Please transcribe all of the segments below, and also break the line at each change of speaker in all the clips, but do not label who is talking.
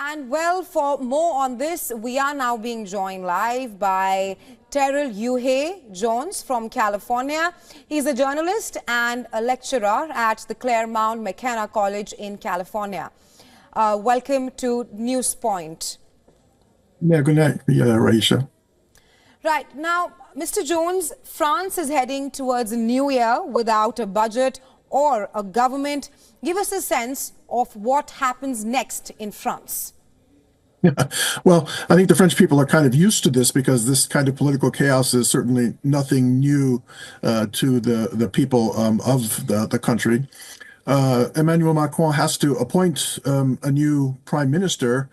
And well, for more on this, we are now being joined live by Terrell Jones from California. He's a journalist and a lecturer at the Claremont McKenna College in California. Welcome to News Point.
Yeah, good night, Raisha.
Right. Now, Mr. Jones, France is heading towards a new year without a budget or a government. Give us a sense of what happens next in France.
Yeah. Well, I think the French people are kind of used to this because this kind of political chaos is certainly nothing new to the people of the country. Emmanuel Macron has to appoint a new prime minister.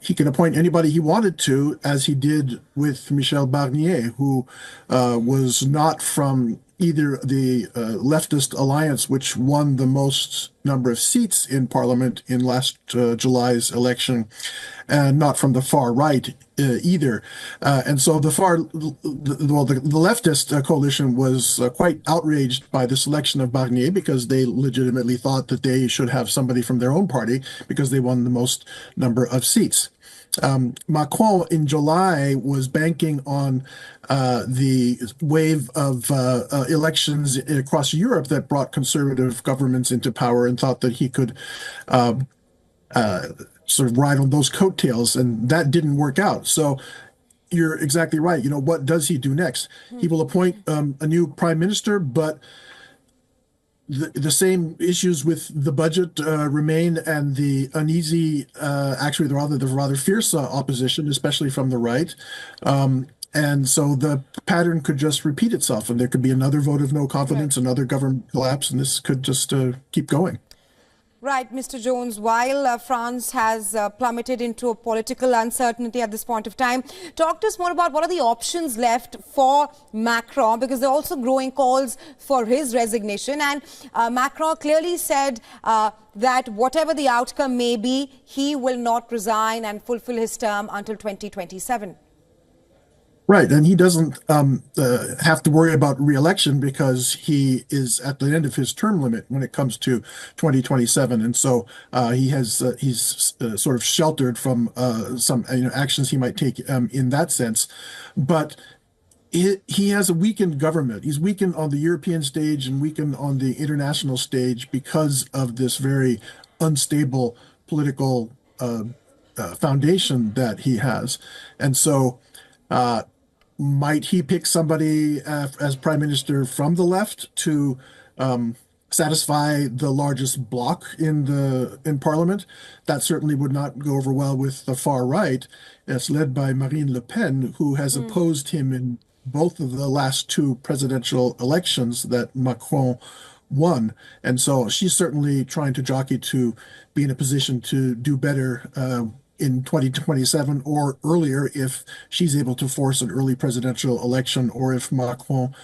He can appoint anybody he wanted to, as he did with Michel Barnier, who was not from either the leftist alliance, which won the most number of seats in parliament in last July's election, and not from the far right either. And so the leftist coalition was quite outraged by the selection of Barnier because they legitimately thought that they should have somebody from their own party because they won the most number of seats. Macron in July was banking on the wave of elections across Europe that brought conservative governments into power and thought that he could sort of ride on those coattails, and that didn't work out. So you're exactly right. You know, what does he do next? He will appoint a new prime minister, but the same issues with the budget remain, and the uneasy, actually the rather fierce opposition, especially from the right. And so the pattern could just repeat itself, and there could be another vote of no confidence, another government collapse, and this could just keep going.
Right, Mr. Jones, while France has plummeted into a political uncertainty at this point of time, talk to us more about what are the options left for Macron, because there are also growing calls for his resignation. And Macron clearly said that whatever the outcome may be, he will not resign and fulfill his term until 2027.
Right, and he doesn't have to worry about re-election because he is at the end of his term limit when it comes to 2027, and so he's sort of sheltered from some actions he might take in that sense. But he has a weakened government. He's weakened on the European stage and weakened on the international stage because of this very unstable political foundation that he has, and so. Might he pick somebody as prime minister from the left to satisfy the largest bloc in parliament? That certainly would not go over well with the far right. It's led by Marine Le Pen, who has opposed him in both of the last two presidential elections that Macron won. And so she's certainly trying to jockey to be in a position to do better in 2027 or earlier if she's able to force an early presidential election or if Macron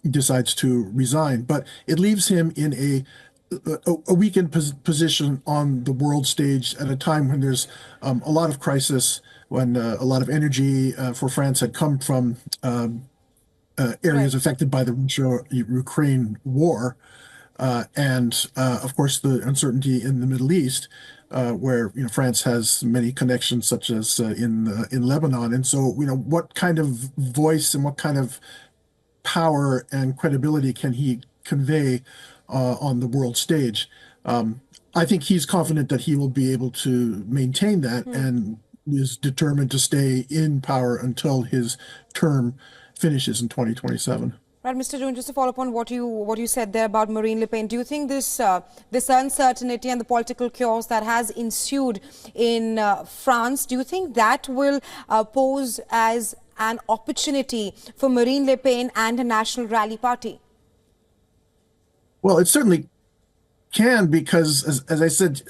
decides to resign. But it leaves him in a weakened position on the world stage at a time when there's a lot of crisis, when a lot of energy for France had come from areas affected by the Russia-Ukraine war. And of course, the uncertainty in the Middle East, where France has many connections, such as in Lebanon. And so, what kind of voice and what kind of power and credibility can he convey on the world stage? I think he's confident that he will be able to maintain that and is determined to stay in power until his term finishes in 2027.
Right, Mr. Jones, just to follow up on what you said there about Marine Le Pen, do you think this uncertainty and the political chaos that has ensued in France, do you think that will pose as an opportunity for Marine Le Pen and the National Rally Party?
Well, it certainly can, because, as I said,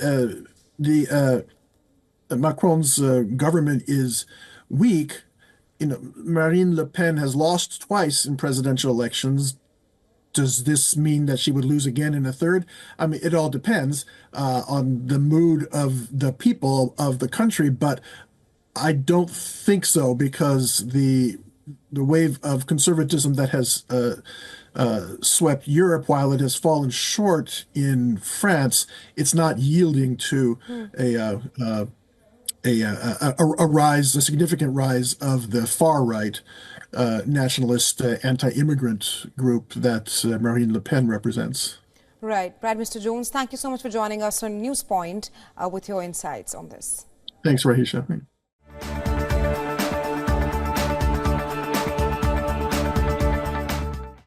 Macron's government is weak. Marine Le Pen has lost twice in presidential elections. Does this mean that she would lose again in a third? I mean, it all depends on the mood of the people of the country, but I don't think so, because the wave of conservatism that has swept Europe, while it has fallen short in France, it's not yielding to a rise, a significant rise of the far right nationalist anti-immigrant group that Marine Le Pen represents.
Right. Right, Mr. Jones, thank you so much for joining us on News Point with your insights on this.
Thanks, Rahisha.